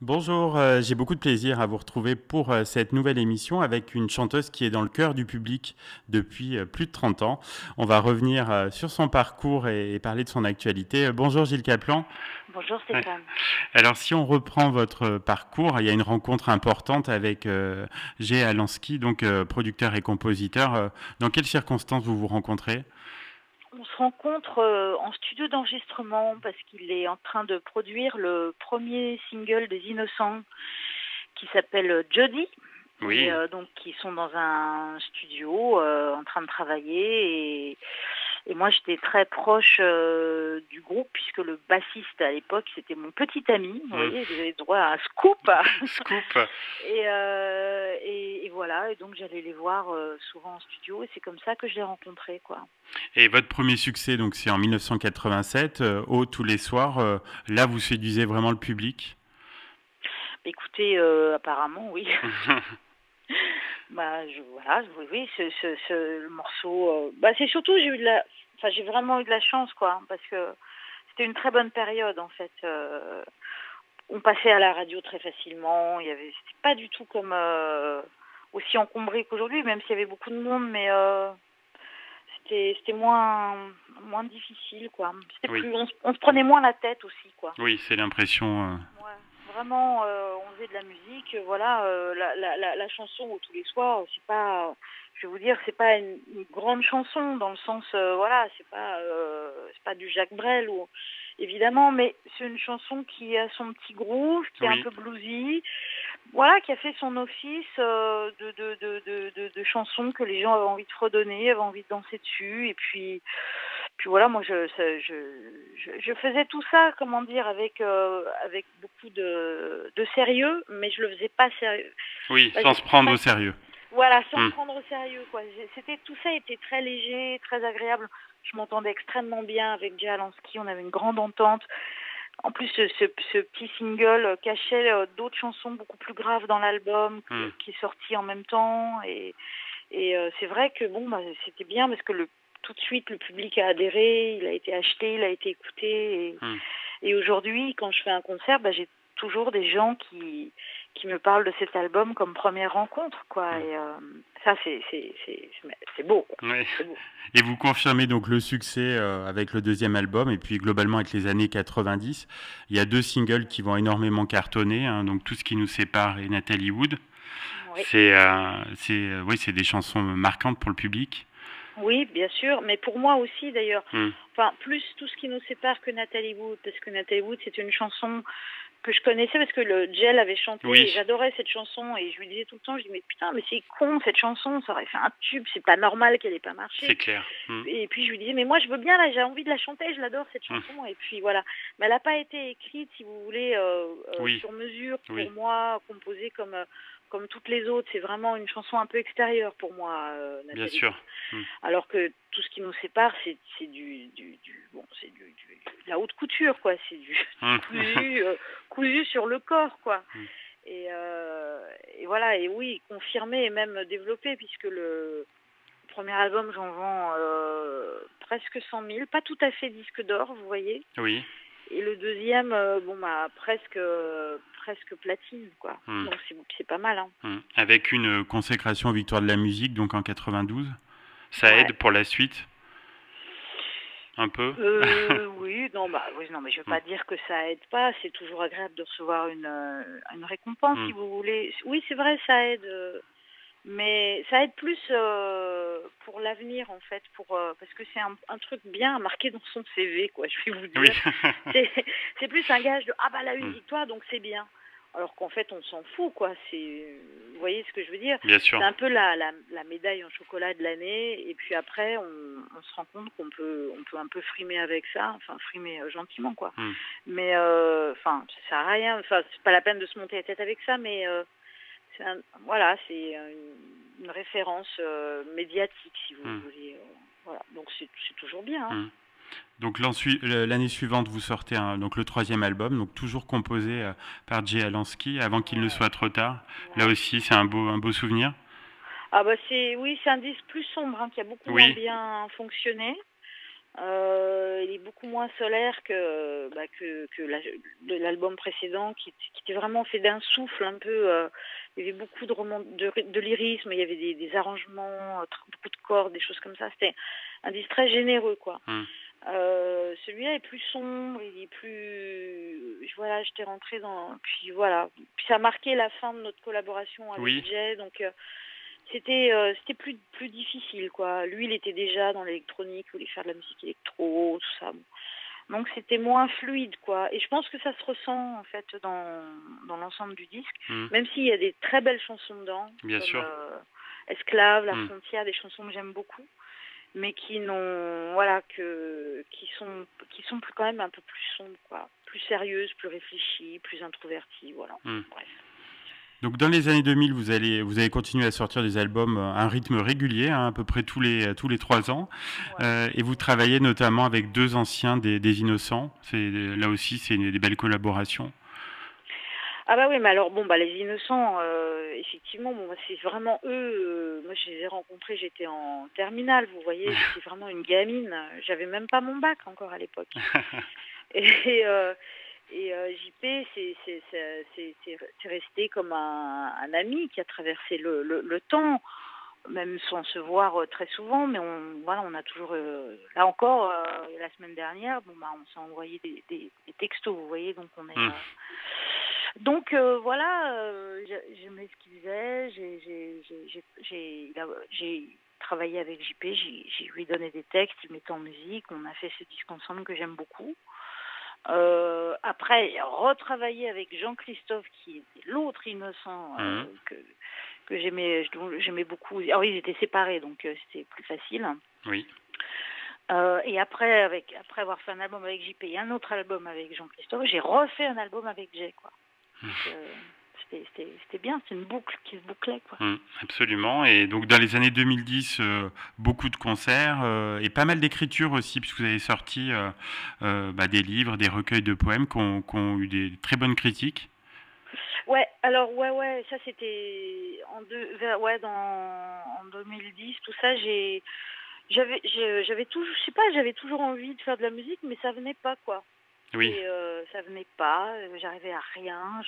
Bonjour, j'ai beaucoup de plaisir à vous retrouver pour cette nouvelle émission avec une chanteuse qui est dans le cœur du public depuis plus de 30 ans. On va revenir sur son parcours et parler de son actualité. Bonjour Gilles Caplan. Bonjour Ouais. Stéphane. Alors si on reprend votre parcours, il y a une rencontre importante avec Jay Alansky, donc producteur et compositeur. Dans quelles circonstances vous vous rencontrez? On se rencontre en studio d'enregistrement parce qu'il est en train de produire le premier single des Innocents qui s'appelle Jody. Et Oui. donc ils sont dans un studio en train de travailler et moi j'étais très proche du groupe puisque le bassiste à l'époque c'était mon petit ami. Vous Mm. voyez, vous avez droit à un scoop. Scoop. Et voilà, et donc j'allais les voir souvent en studio et c'est comme ça que je l'ai rencontré, quoi. Et votre premier succès, donc c'est en 1987, au tous les soirs. Là, vous séduisez vraiment le public. Écoutez, apparemment, oui. Bah, voilà, oui, oui, le morceau. Bah, c'est surtout, enfin, j'ai vraiment eu de la chance, quoi, parce que c'était une très bonne période, en fait. On passait à la radio très facilement. C'était pas du tout comme aussi encombré qu'aujourd'hui, même s'il y avait beaucoup de monde, mais c'était moins difficile, quoi. C'était Oui, plus, on se prenait moins la tête aussi, quoi. oui, c'est l'impression. Ouais, vraiment, on faisait de la musique, voilà, la chanson tous les soirs, c'est pas, je vais vous dire, c'est pas une grande chanson dans le sens, voilà, c'est pas du Jacques Brel ou évidemment, mais c'est une chanson qui a son petit groove, qui est un Oui, peu bluesy, voilà, qui a fait son office de chansons que les gens avaient envie de fredonner, avaient envie de danser dessus, et puis voilà, moi je faisais tout ça, comment dire, avec beaucoup de sérieux, mais je le faisais pas sérieux. oui, Bah, sans se prendre au sérieux. voilà, sans me Hmm. prendre au sérieux, quoi. Tout ça était très léger, très agréable. Je m'entendais extrêmement bien avec Jay Alansky, on avait une grande entente. En plus, ce petit single cachait d'autres chansons beaucoup plus graves dans l'album Hmm. qui est sorti en même temps. Et c'est vrai que bon, bah, c'était bien parce que tout de suite, le public a adhéré, il a été acheté, il a été écouté. Hmm. Et aujourd'hui, quand je fais un concert, bah, j'ai toujours des gens qui me parlent de cet album comme première rencontre, quoi. Hmm. Et ça, c'est beau, quoi. Oui. C'est beau. Et vous confirmez donc le succès avec le deuxième album et puis globalement avec les années 90. Il y a deux singles qui vont énormément cartonner, hein, donc Tout ce qui nous sépare et Nathalie Wood. Oui. Oui, c'est des chansons marquantes pour le public. Oui, bien sûr, mais pour moi aussi d'ailleurs. Hmm. Enfin, plus tout ce qui nous sépare que Nathalie Wood, parce que Nathalie Wood, c'est une chanson que je connaissais parce que le Gel avait chanté et Oui, j'adorais cette chanson et je lui disais tout le temps, je dis mais putain, mais c'est con cette chanson, ça aurait fait un tube, c'est pas normal qu'elle ait pas c'est marché. clair. Hmm. Et puis je lui disais mais moi je veux bien là, j'ai envie de la chanter, je l'adore cette Hmm. chanson et puis voilà. Mais elle n'a pas été écrite, si vous voulez, Oui, sur mesure pour oui, moi, composée comme toutes les autres. C'est vraiment une chanson un peu extérieure pour moi, bien Nathalie sûr. Wood. Hmm. Alors que tout ce qui nous sépare, c'est bon, de la haute couture, quoi. C'est du Hmm. cousu, cousu sur le corps, quoi. Hmm. Et voilà, et oui, confirmé et même développé, puisque le premier album, j'en vends presque 100 000, pas tout à fait disque d'or, vous voyez. Oui. Et le deuxième, bon, bah, presque platine, quoi. Hmm. Donc c'est pas mal, hein. Hmm. Avec une consécration aux victoires de la musique, donc en 92. Ça Ouais. aide pour la suite, un peu. Oui, non, bah, oui, non, mais je veux Hmm. pas dire que ça aide pas. C'est toujours agréable de recevoir une récompense, Hmm. si vous voulez. Oui, c'est vrai, ça aide, mais ça aide plus pour l'avenir, en fait, parce que c'est un truc bien à marquer dans son CV, quoi. Je vais vous Oui. dire, c'est c'est plus un gage de ah bah là une Hmm. victoire, donc c'est bien. Alors qu'en fait, on s'en fout, quoi. Vous voyez ce que je veux dire? Bien sûr. C'est un peu la médaille en chocolat de l'année, et puis après, on se rend compte qu'on peut un peu frimer avec ça, enfin frimer gentiment, quoi. Hmm. Mais enfin, ça sert à rien. Enfin, c'est pas la peine de se monter la tête avec ça, mais voilà, c'est une référence médiatique, si vous Hmm. voulez. Voilà, donc c'est toujours bien, hein. Hmm. Donc l'année suivante, vous sortez donc le troisième album, donc toujours composé par Jay Alansky, avant qu'il ne Ouais, soit trop tard. Là ouais. aussi, c'est un beau souvenir. Ah bah oui, c'est un disque plus sombre, hein, qui a beaucoup moins Oui, bien fonctionné. Il est beaucoup moins solaire que l'album précédent qui était vraiment fait d'un souffle un peu. Il y avait beaucoup de lyrisme, il y avait des arrangements, beaucoup de cordes, des choses comme ça. C'était un disque très généreux, quoi. Celui-là est plus sombre, il est plus. Voilà, j'étais rentrée dans. Puis voilà. Puis ça a marqué la fin de notre collaboration avec Jay, donc. C'était plus difficile, quoi. Lui, il était déjà dans l'électronique, il voulait faire de la musique électro, tout ça. Donc c'était moins fluide, quoi. Et je pense que ça se ressent en fait dans l'ensemble du disque, même s'il y a des très belles chansons dedans, Bien comme sûr. Esclave, La Frontière, des chansons que j'aime beaucoup, mais qui sont quand même un peu plus sombres, quoi, plus sérieuses, plus réfléchies, plus introverties, voilà. Bref. Donc dans les années 2000, vous avez continué à sortir des albums à un rythme régulier, à peu près tous les 3 ans, et vous travaillez notamment avec 2 anciens des Innocents. Là aussi, c'est des belles collaborations. Ah bah oui, mais alors les Innocents, effectivement, c'est vraiment eux. Moi, je les ai rencontrés, j'étais en terminale, vous voyez, j'étais vraiment une gamine. J'avais même pas mon bac encore à l'époque. Et JP, c'est resté comme un ami qui a traversé le temps, même sans se voir très souvent, mais on a toujours, là encore, la semaine dernière, on s'est envoyé des textos, vous voyez, donc on est. Donc voilà, j'aimais ce qu'il faisait, j'ai travaillé avec JP, j'ai lui donné des textes, il mettait en musique, on a fait ce disque ensemble que j'aime beaucoup. Après, retravailler avec Jean-Christophe, qui était l'autre Innocent que j'aimais beaucoup. Alors, ils étaient séparés, donc c'était plus facile. Oui. Et après avoir fait un album avec JP et un autre album avec Jean-Christophe, j'ai refait un album avec Jay, quoi. Donc, c'était bien, c'est une boucle qui se bouclait, quoi. Absolument. Et donc dans les années 2010, beaucoup de concerts et pas mal d'écriture aussi, puisque vous avez sorti des livres, des recueils de poèmes qui ont eu des très bonnes critiques. Ouais, alors ça c'était en 2010, tout ça, j'avais toujours, je sais pas, j'avais toujours envie de faire de la musique, mais ça venait pas, quoi. Oui. Et ça venait pas, j'arrivais à rien,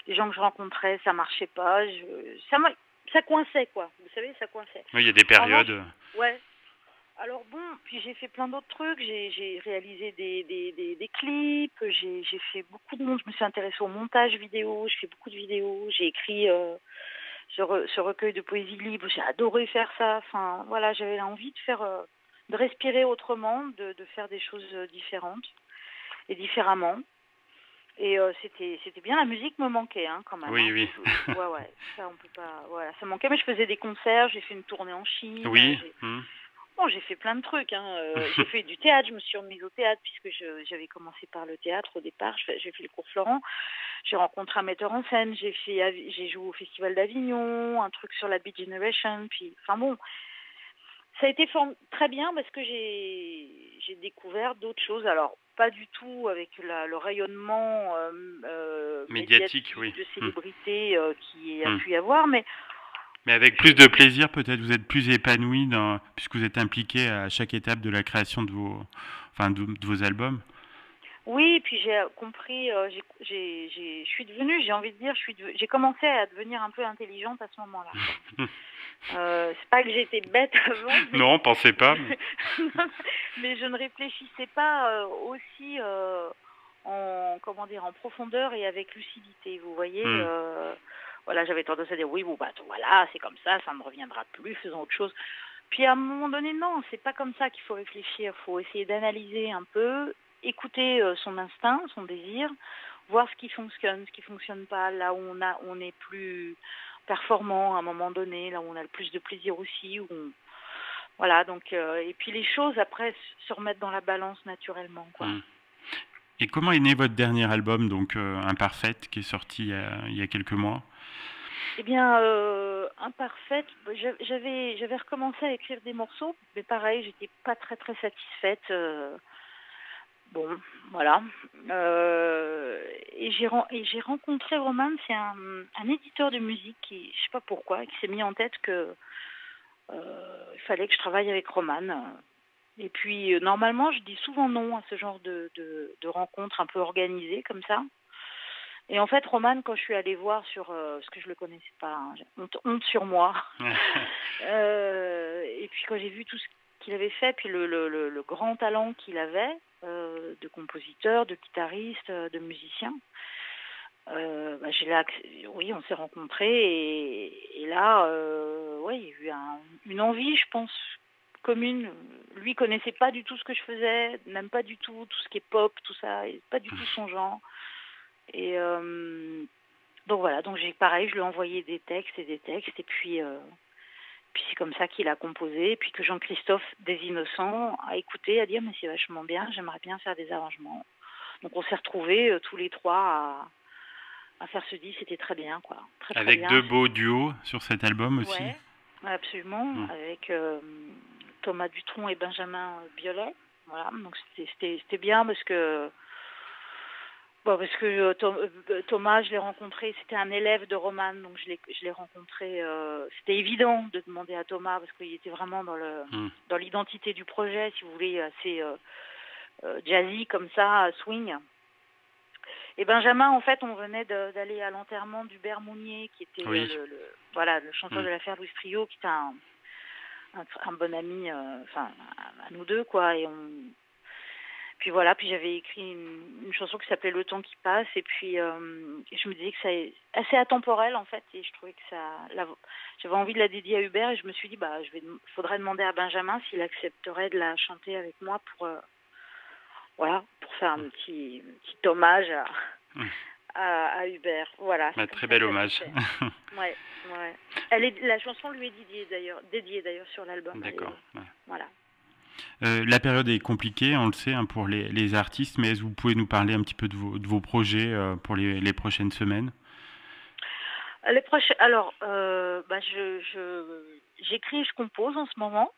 les gens que je rencontrais, ça marchait pas, ça coinçait, quoi. Vous savez, ça coinçait. Oui, il y a des périodes. Ouais. Alors puis j'ai fait plein d'autres trucs, j'ai réalisé des clips, j'ai fait beaucoup de monde, je me suis intéressée au montage vidéo, je fais beaucoup de vidéos, j'ai écrit ce recueil de poésie libre, j'ai adoré faire ça, enfin voilà, j'avais envie de respirer autrement, de faire des choses différentes et différemment. Et c'était bien, la musique me manquait quand même. Oui. Ouais, ça on peut pas, voilà, ça manquait, mais je faisais des concerts, j'ai fait une tournée en Chine. Oui. J'ai fait plein de trucs. J'ai fait du théâtre, je me suis remise au théâtre puisque j'avais commencé par le théâtre au départ. J'ai fait le cours Florent. J'ai rencontré un metteur en scène. J'ai joué au Festival d'Avignon, un truc sur la Beat Generation. Puis, ça a été très bien parce que j'ai découvert d'autres choses. Alors, pas du tout avec le rayonnement médiatique de célébrité qui a pu y avoir, mais avec plus de plaisir, peut-être vous êtes plus épanoui puisque vous êtes impliqué à chaque étape de la création de vos albums. Oui, et puis j'ai compris, j'ai commencé à devenir un peu intelligente à ce moment-là. C'est pas que j'étais bête avant. Non, pensez pas. Mais je ne réfléchissais pas aussi en profondeur et avec lucidité, vous voyez. Voilà, j'avais tendance à dire oui, voilà, c'est comme ça ne reviendra plus, faisons autre chose. Puis à un moment donné, non, c'est pas comme ça qu'il faut réfléchir. Il faut essayer d'analyser un peu, écouter son instinct, son désir, voir ce qui fonctionne pas, là où on est plus performant à un moment donné, là où on a le plus de plaisir aussi. Voilà, donc et puis les choses après se remettre dans la balance naturellement, quoi. Et comment est né votre dernier album, donc Imparfaite, qui est sorti il y a quelques mois? Eh bien, Imparfaite, j'avais recommencé à écrire des morceaux, mais pareil, j'étais pas très très satisfaite. Voilà. Et j'ai rencontré Roman, c'est un éditeur de musique qui, je sais pas pourquoi, qui s'est mis en tête que il fallait que je travaille avec Roman. Et puis, normalement, je dis souvent non à ce genre de rencontres un peu organisées comme ça. Et en fait, Roman, quand je suis allée voir parce que je le connaissais pas, hein, j'ai honte sur moi. Et puis quand j'ai vu tout ce qu'il avait fait, puis le grand talent qu'il avait, de compositeur, de guitariste, de musicien, oui, on s'est rencontrés et là, ouais, il y a eu une envie, je pense, commune. Lui connaissait pas du tout ce que je faisais, même pas du tout ce qui est pop, tout ça, pas du tout son genre. Et donc voilà, donc pareil, je lui ai envoyé des textes, et puis c'est comme ça qu'il a composé, et puis que Jean-Christophe des Innocents a écouté, a dit mais c'est vachement bien, j'aimerais bien faire des arrangements. Donc on s'est retrouvés tous les trois à faire ce disque, c'était très bien quoi. Très, très Avec bien. 2 beaux duos sur cet album aussi. Ouais, absolument, avec Thomas Dutronc et Benjamin Biolay. Voilà, donc c'était bien parce que Thomas, je l'ai rencontré, c'était un élève de Roman, donc je l'ai rencontré. C'était évident de demander à Thomas parce qu'il était vraiment dans l'identité du projet, si vous voulez, assez jazzy comme ça, swing. Et Benjamin, en fait, on venait d'aller à l'enterrement d'Hubert Mounier, qui était le chanteur de l'affaire Louis Trio, qui était un bon ami, à nous deux, quoi. Puis voilà, puis j'avais écrit une chanson qui s'appelait Le temps qui passe, et puis je me disais que c'est assez atemporel en fait, et je trouvais que j'avais envie de la dédier à Hubert, et je me suis dit faudrait demander à Benjamin s'il accepterait de la chanter avec moi pour faire un petit hommage à Hubert. Voilà. Très bel hommage. Ouais. La chanson lui est dédiée d'ailleurs sur l'album. D'accord. Voilà. La période est compliquée, on le sait, hein, pour les artistes, mais est-ce que vous pouvez nous parler un petit peu de vos projets pour les prochaines semaines? Alors, j'écris et je compose en ce moment,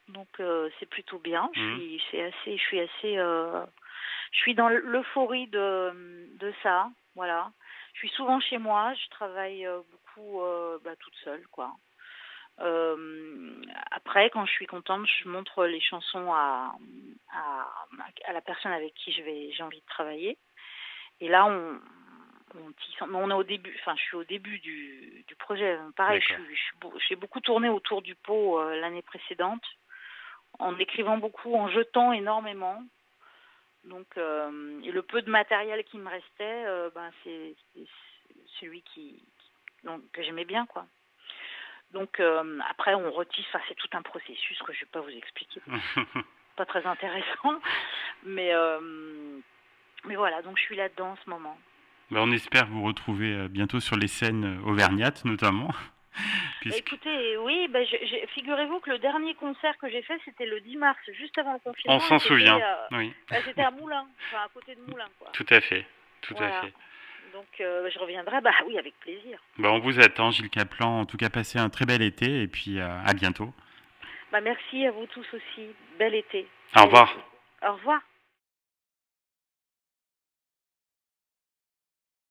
donc c'est plutôt bien. Je suis dans l'euphorie de ça, voilà. Je suis souvent chez moi, je travaille beaucoup toute seule, quoi. Après, quand je suis contente, je montre les chansons à la personne avec qui j'ai envie de travailler. Et là, on est au début. Enfin, je suis au début du projet. Pareil, j'ai beaucoup tourné autour du pot l'année précédente, en écrivant beaucoup, en jetant énormément. Donc, et le peu de matériel qui me restait, c'est celui que j'aimais bien, quoi. Donc après on retisse, c'est tout un processus que je ne vais pas vous expliquer. Pas très intéressant, mais voilà, donc je suis là-dedans en ce moment. On espère vous retrouver bientôt sur les scènes auvergnates notamment. Écoutez, oui, figurez-vous que le dernier concert que j'ai fait, c'était le 10 mars, juste avant le confinement. On s'en souvient, oui. C'était à Moulins, à côté de Moulins, quoi. Tout à fait, à fait. Donc je reviendrai, oui, avec plaisir. On vous attend, Gilles Caplan. En tout cas, passez un très bel été et puis à bientôt. Merci à vous tous aussi. Bel été. Au revoir. Au revoir.